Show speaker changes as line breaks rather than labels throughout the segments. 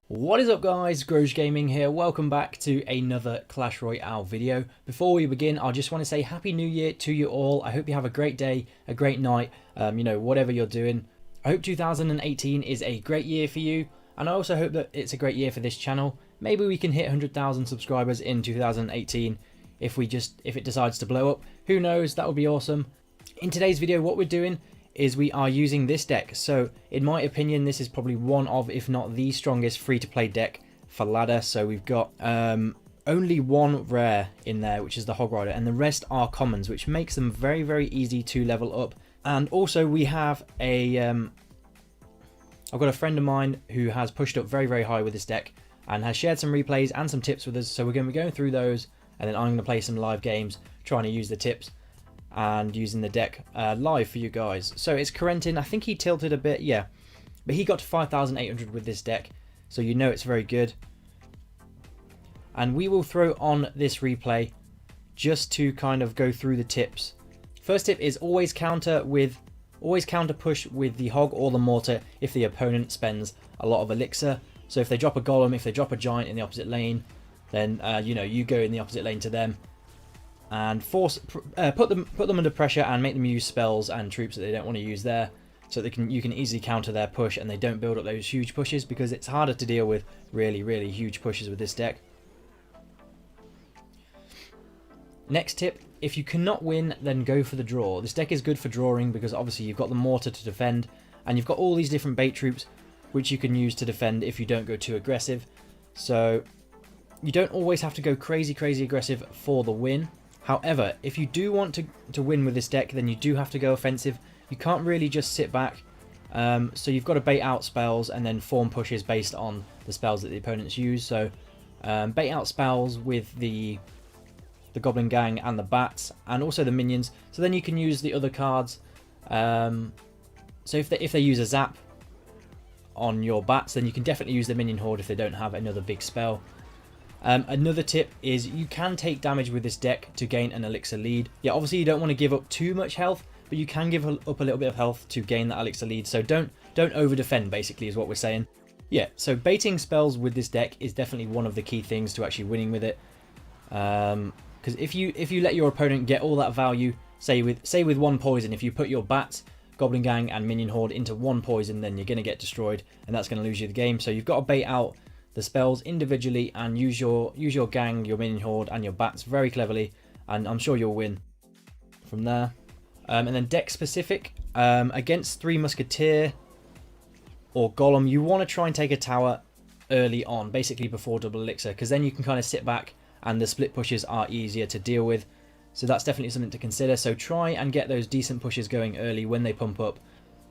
What is up guys, Groge Gaming here, welcome back to another Clash Royale video. Before we begin, I just want to say Happy New Year to you all. I hope you have a great day, a great night, you know, whatever you're doing. I hope 2018 is a great year for you, and I also hope that it's a great year for this channel. Maybe we can hit 100,000 subscribers in 2018 if it decides to blow up. Who knows, that would be awesome. In today's video, what we're doing is we are using this deck. So in my opinion, this is probably one of, if not the strongest free-to-play deck for ladder. So we've got only one rare in there, which is the Hog Rider, and the rest are commons, which makes them very, very easy to level up. And also we have a I've got a friend of mine who has pushed up very, very high with this deck and has shared some replays and some tips with us. So we're going to be going through those, and then I'm going to play some live games trying to use the tips and using the deck live for you guys. So it's Corentin. I think he tilted a bit, yeah, but he got to 5,800 with this deck, so you know it's very good. And we will throw on this replay just to kind of go through the tips. First tip is always counter push with the Hog or the Mortar if the opponent spends a lot of elixir. So if they drop a Golem, if they drop a Giant in the opposite lane, then you know, you go in the opposite lane to them and put them under pressure and make them use spells and troops that they don't want to use there, so you can easily counter their push and they don't build up those huge pushes, because it's harder to deal with really, really huge pushes with this deck. Next tip, if you cannot win, then go for the draw. This deck is good for drawing because obviously you've got the Mortar to defend, and you've got all these different bait troops which you can use to defend if you don't go too aggressive. So you don't always have to go crazy aggressive for the win. However, if you do want to win with this deck, then you do have to go offensive. You can't really just sit back. So you've got to bait out spells and then form pushes based on the spells that the opponents use. So bait out spells with the Goblin Gang and the Bats, and also the minions. So then you can use the other cards. So if they use a Zap on your Bats, then you can definitely use the Minion Horde if they don't have another big spell. Another tip is you can take damage with this deck to gain an elixir lead. Yeah, obviously you don't want to give up too much health, but you can give up a little bit of health to gain that elixir lead. So don't over defend, basically, is what we're saying. Yeah, so baiting spells with this deck is definitely one of the key things to actually winning with it. Because if you let your opponent get all that value, say with one poison, if you put your Bats, Goblin Gang and Minion Horde into one poison, then you're going to get destroyed, and that's going to lose you the game. So you've got to bait out the spells individually and use your gang, your Minion Horde and your Bats very cleverly, and I'm sure you'll win from there. And then deck specific, against 3 Musketeer or Golem, you want to try and take a tower early on, basically before double elixir, because then you can kind of sit back and the split pushes are easier to deal with. So that's definitely something to consider. So try and get those decent pushes going early when they pump up.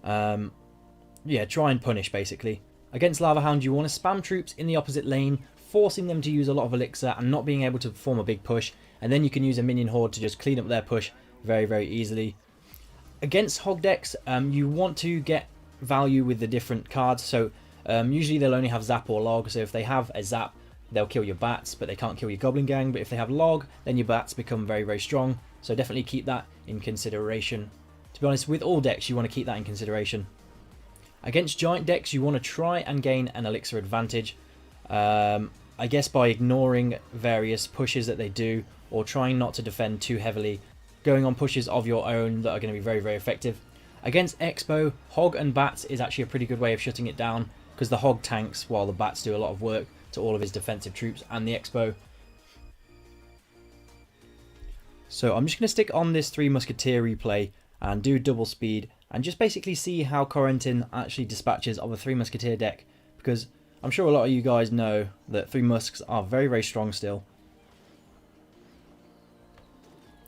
Yeah, try and punish, basically. Against Lava Hound, you want to spam troops in the opposite lane, forcing them to use a lot of elixir and not being able to form a big push. And then you can use a Minion Horde to just clean up their push very, very easily. Against Hog decks, you want to get value with the different cards. So usually they'll only have Zap or Log. So if they have a Zap, they'll kill your Bats, but they can't kill your Goblin Gang. But if they have Log, then your Bats become very, very strong. So definitely keep that in consideration. To be honest, with all decks, you want to keep that in consideration. Against Giant decks, you want to try and gain an elixir advantage. I guess by ignoring various pushes that they do, or trying not to defend too heavily, going on pushes of your own that are going to be very, very effective. Against Expo, Hog and Bats is actually a pretty good way of shutting it down, because the Hog tanks while the Bats do a lot of work to all of his defensive troops and the Expo. So I'm just going to stick on this 3 Musketeer replay and do double speed and just basically see how Corentin actually dispatches of a 3 Musketeer deck, because I'm sure a lot of you guys know that 3 Musks are very, very strong still.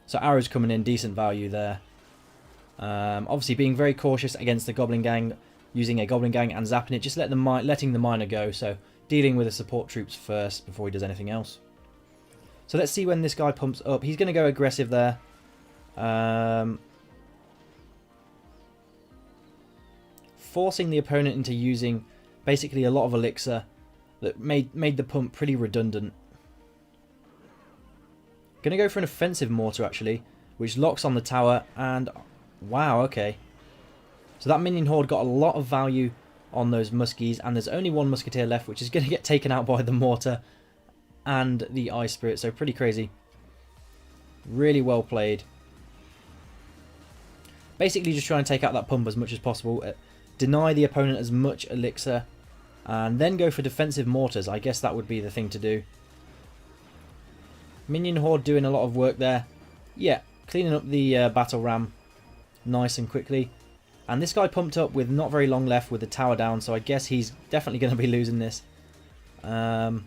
So arrows coming in, decent value there. Obviously being very cautious against the Goblin Gang, using a Goblin Gang and zapping it, just letting the miner go, so dealing with the support troops first before he does anything else. So let's see when this guy pumps up. He's going to go aggressive there. Forcing the opponent into using basically a lot of elixir that made the pump pretty redundant. Going to go for an offensive mortar actually, which locks on the tower, and wow, okay. So that minion horde got a lot of value on those muskies, and there's only one musketeer left, which is going to get taken out by the mortar and the ice spirit. So pretty crazy. Really well played. Basically just trying to take out that pump as much as possible, deny the opponent as much elixir, and then go for defensive mortars. I guess that would be the thing to do. Minion horde doing a lot of work there. Yeah, cleaning up the battle ram nice and quickly. And this guy pumped up with not very long left with the tower down, so I guess he's definitely going to be losing this. The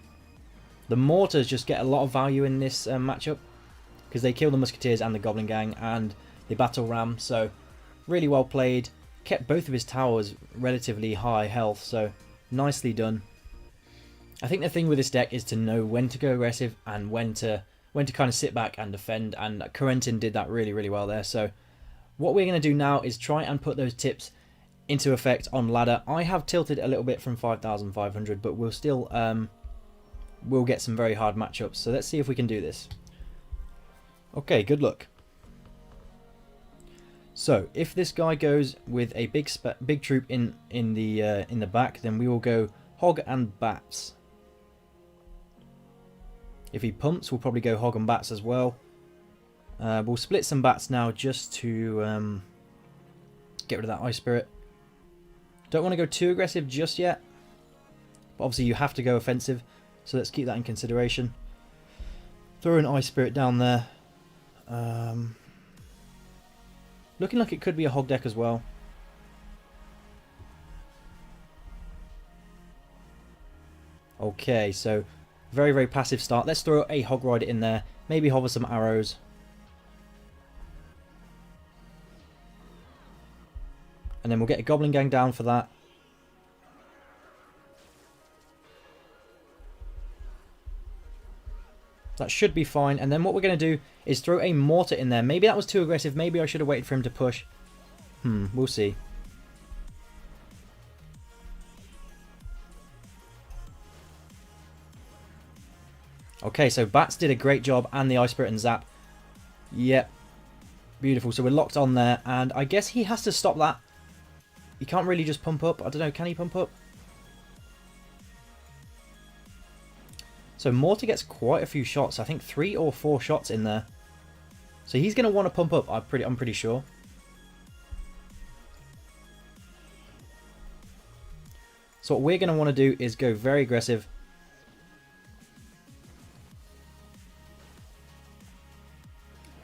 mortars just get a lot of value in this matchup, because they kill the musketeers and the goblin gang and the battle ram. So really well played. Kept both of his towers relatively high health, so nicely done. I think the thing with this deck is to know when to go aggressive and when to kind of sit back and defend, and Corentin did that really, really well there. So what we're going to do now is try and put those tips into effect on ladder. I have tilted a little bit from 5,500, but we'll still we'll get some very hard matchups. So let's see if we can do this. Okay, good luck. So if this guy goes with a big troop in the back, then we will go hog and bats. If he pumps, we'll probably go hog and bats as well. We'll split some bats now just to get rid of that ice spirit. Don't want to go too aggressive just yet, but obviously you have to go offensive, so let's keep that in consideration. Throw an ice spirit down there. Looking like it could be a hog deck as well. Okay, so very, very passive start. Let's throw a hog rider in there. Maybe hover some arrows. And then we'll get a goblin gang down for that. That should be fine. And then what we're going to do is throw a mortar in there. Maybe that was too aggressive. Maybe I should have waited for him to push. We'll see. Okay, so bats did a great job, and the ice spirit and zap. Yep. Beautiful. So we're locked on there, and I guess he has to stop that. He can't really just pump up. I don't know, can he pump up? So mortar gets quite a few shots. I think 3 or 4 shots in there. So he's going to want to pump up, I'm pretty sure. So what we're going to want to do is go very aggressive.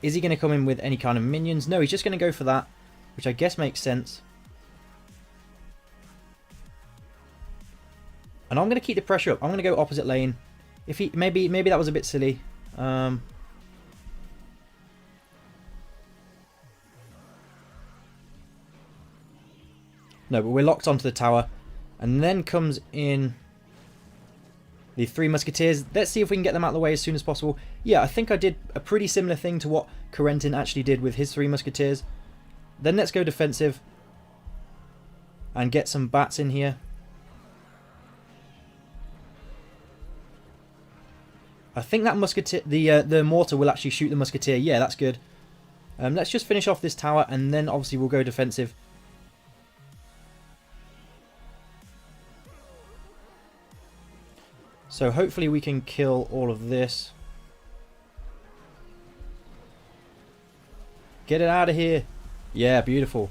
Is he going to come in with any kind of minions? No, he's just going to go for that, which I guess makes sense. And I'm going to keep the pressure up. I'm going to go opposite lane. If he maybe that was a bit silly. No, but we're locked onto the tower, and then comes in the 3 musketeers. Let's see if we can get them out of the way as soon as possible. Yeah, I think I did a pretty similar thing to what Corentin actually did with his 3 musketeers. Then let's go defensive and get some bats in here. I think that musketeer, the mortar will actually shoot the musketeer. Yeah, that's good. Let's just finish off this tower, and then obviously we'll go defensive. So hopefully we can kill all of this. Get it out of here. Yeah, beautiful.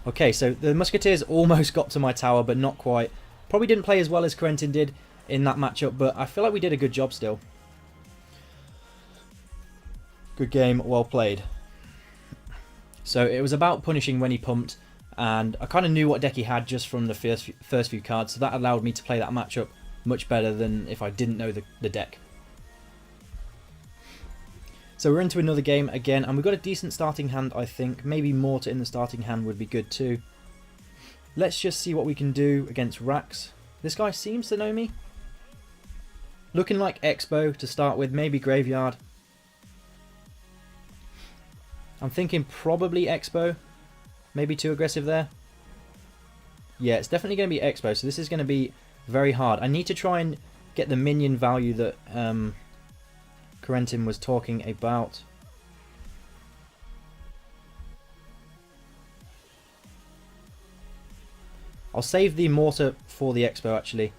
Okay, so the musketeers almost got to my tower, but not quite. Probably didn't play as well as Corentin did in that matchup, but I feel like we did a good job still. Good game, well played. So it was about punishing when he pumped, and I kind of knew what deck he had just from the first few cards, so that allowed me to play that matchup much better than if I didn't know the deck. So we're into another game again, and we've got a decent starting hand, I think. Maybe mortar in the starting hand would be good too. Let's just see what we can do against Rax. This guy seems to know me. Looking like Expo to start with, maybe Graveyard. I'm thinking probably Expo. Maybe too aggressive there. Yeah, it's definitely going to be Expo, so this is going to be very hard. I need to try and get the minion value that Corentin was talking about. I'll save the mortar for the expo, actually.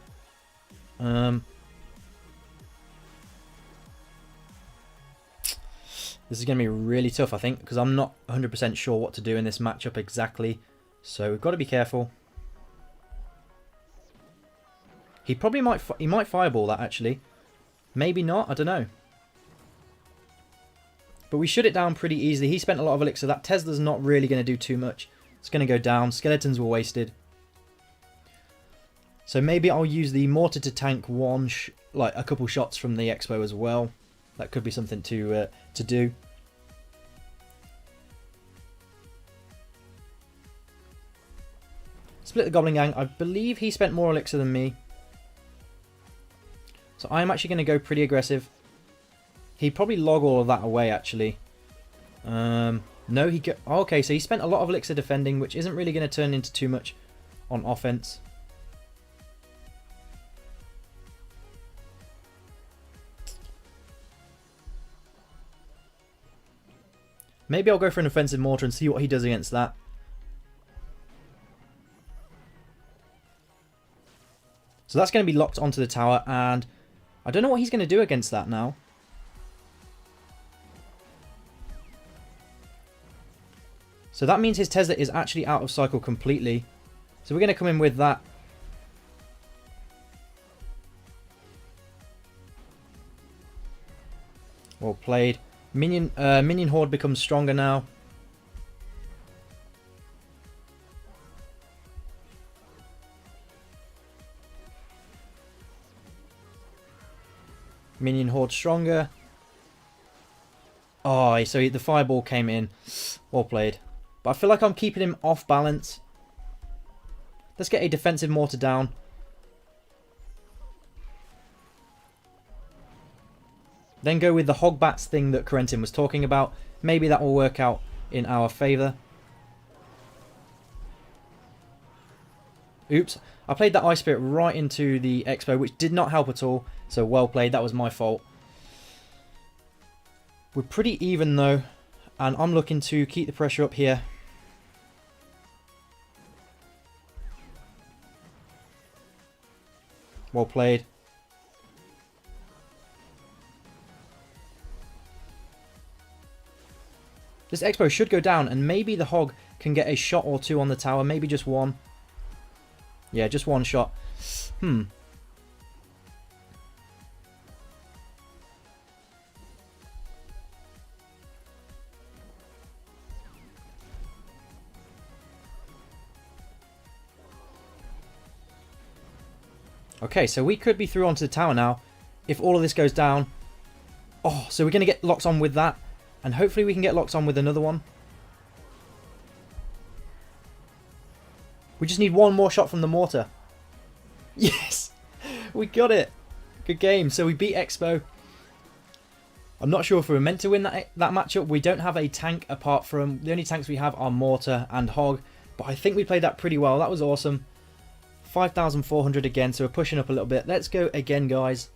This is going to be really tough, I think, because I'm not 100% sure what to do in this matchup exactly. So we've got to be careful. He probably might fireball that, actually. Maybe not, I don't know. But we shut it down pretty easily. He spent a lot of elixir. That Tesla's not really going to do too much. It's going to go down. Skeletons were wasted. So maybe I'll use the mortar to tank like a couple shots from the expo as well. That could be something to do. Split the Goblin Gang. I believe he spent more elixir than me. So I'm actually going to go pretty aggressive. He'd probably log all of that away, actually. No, okay, so he spent a lot of elixir defending, which isn't really going to turn into too much on offense. Maybe I'll go for an offensive mortar and see what he does against that. So that's going to be locked onto the tower, and I don't know what he's going to do against that now. So that means his Tesla is actually out of cycle completely. So we're going to come in with that. Well played. Minion Horde becomes stronger now. Minion Horde stronger. Oh, so the fireball came in. Well played. But I feel like I'm keeping him off balance. Let's get a defensive mortar down. Then go with the hog bats thing that Corentin was talking about. Maybe that will work out in our favour. Oops. I played that Ice Spirit right into the expo, which did not help at all. So well played. That was my fault. We're pretty even though. And I'm looking to keep the pressure up here. Well played. This expo should go down, and maybe the hog can get a shot or two on the tower. Maybe just one. Yeah, just one shot. Okay, so we could be through onto the tower now if all of this goes down. Oh, so we're going to get locked on with that. And hopefully we can get locked on with another one. We just need one more shot from the mortar. Yes! We got it! Good game. So we beat Expo. I'm not sure if we were meant to win that matchup. We don't have a tank apart from... The only tanks we have are Mortar and Hog. But I think we played that pretty well. That was awesome. 5,400 again, so we're pushing up a little bit. Let's go again, guys.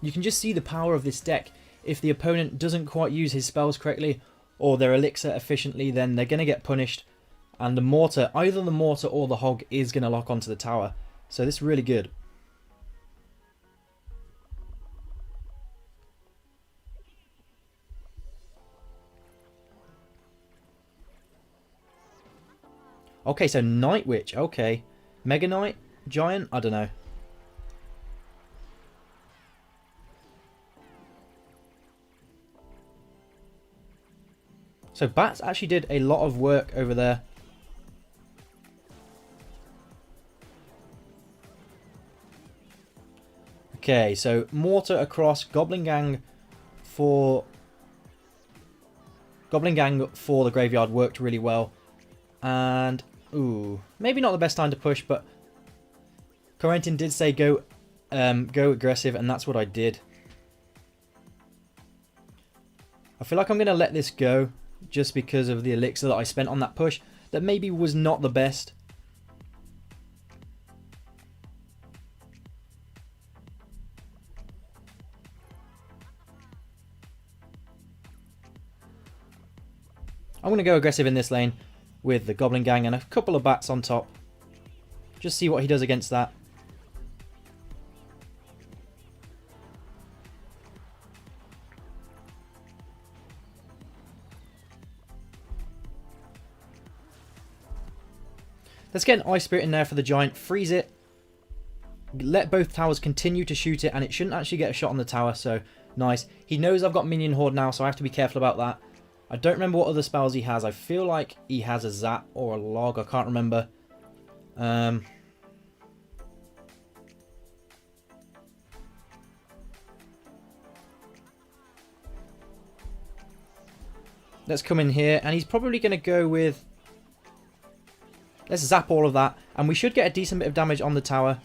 You can just see the power of this deck. If the opponent doesn't quite use his spells correctly or their elixir efficiently, then they're going to get punished. And the mortar, either the mortar or the hog, is going to lock onto the tower. So this is really good. Okay, so Night Witch. Okay. Mega Knight? Giant? I don't know. So Bats actually did a lot of work over there. Okay, so Mortar across, Goblin Gang for the graveyard worked really well. And ooh, maybe not the best time to push, but Corentin did say go aggressive, and that's what I did. I feel like I'm going to let this go just because of the elixir that I spent on that push that maybe was not the best. I'm going to go aggressive in this lane with the Goblin Gang and a couple of bats on top. Just see what he does against that. Let's get an Ice Spirit in there for the Giant. Freeze it. Let both towers continue to shoot it, and it shouldn't actually get a shot on the tower, so nice. He knows I've got Minion Horde now, so I have to be careful about that. I don't remember what other spells he has. I feel like he has a Zap or a Log. I can't remember. Let's come in here, and he's probably going to go with... Let's zap all of that, and we should get a decent bit of damage on the tower.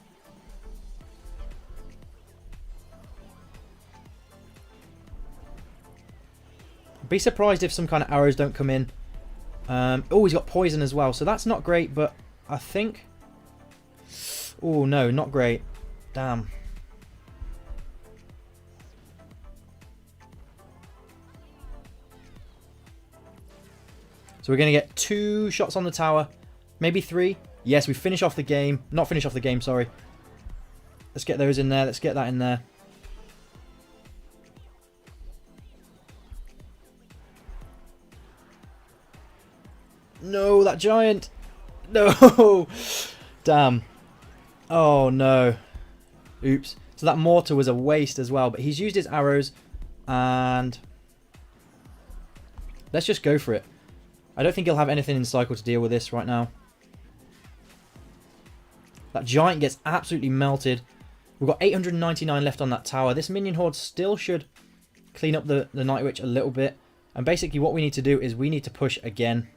Be surprised if some kind of arrows don't come in. Oh, he's got poison as well, so that's not great, but I think... Oh, no, not great. Damn. So we're going to get 2 shots on the tower. Maybe 3. Yes, we finish off the game. Not finish off the game, sorry. Let's get those in there. Let's get that in there. No, that Giant. No. Damn. Oh, no. Oops. So that mortar was a waste as well. But he's used his arrows. And let's just go for it. I don't think he'll have anything in cycle to deal with this right now. That Giant gets absolutely melted. We've got 899 left on that tower. This Minion Horde still should clean up the Night Witch a little bit. And basically what we need to do is we need to push again.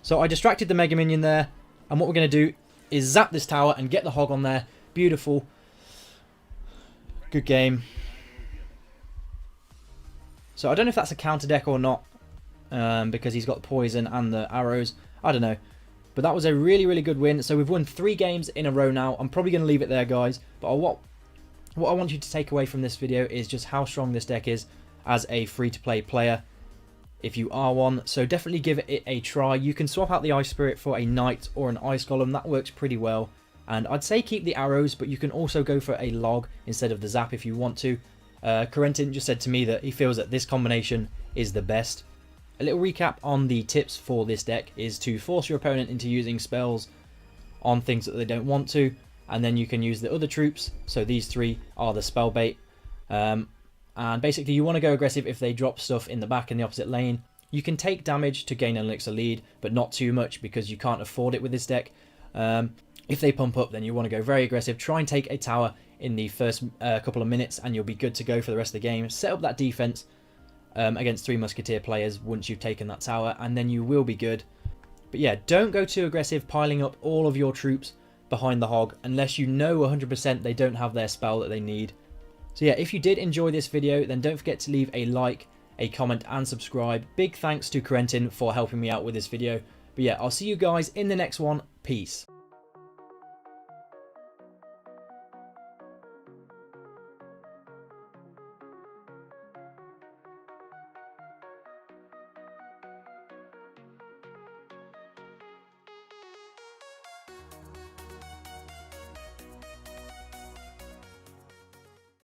So I distracted the Mega Minion there. And what we're going to do is zap this tower and get the Hog on there. Beautiful. Good game. So I don't know if that's a counter deck or not, because he's got the poison and the arrows. I don't know. But that was a really, really good win. So we've won 3 games in a row now. I'm probably going to leave it there, guys. But what I want you to take away from this video is just how strong this deck is as a free-to-play player, if you are one. So definitely give it a try. You can swap out the Ice Spirit for a Knight or an Ice Golem. That works pretty well. And I'd say keep the arrows, but you can also go for a Log instead of the Zap if you want to. Corentin just said to me that he feels that this combination is the best. A little recap on the tips for this deck is to force your opponent into using spells on things that they don't want to, and then you can use the other troops. So these 3 are the spell bait. And basically you want to go aggressive if they drop stuff in the back in the opposite lane. You can take damage to gain an elixir lead, but not too much because you can't afford it with this deck. If they pump up, then you want to go very aggressive. Try and take a tower in the first couple of minutes, and you'll be good to go for the rest of the game. Set up that defense against 3 Musketeer players once you've taken that tower, and then you will be good. But yeah, don't go too aggressive piling up all of your troops behind the Hog unless you know 100% they don't have their spell that they need. So yeah, if you did enjoy this video, then don't forget to leave a like, a comment, and subscribe. Big thanks to Corentin for helping me out with this video. But yeah, I'll see you guys in the next one. Peace.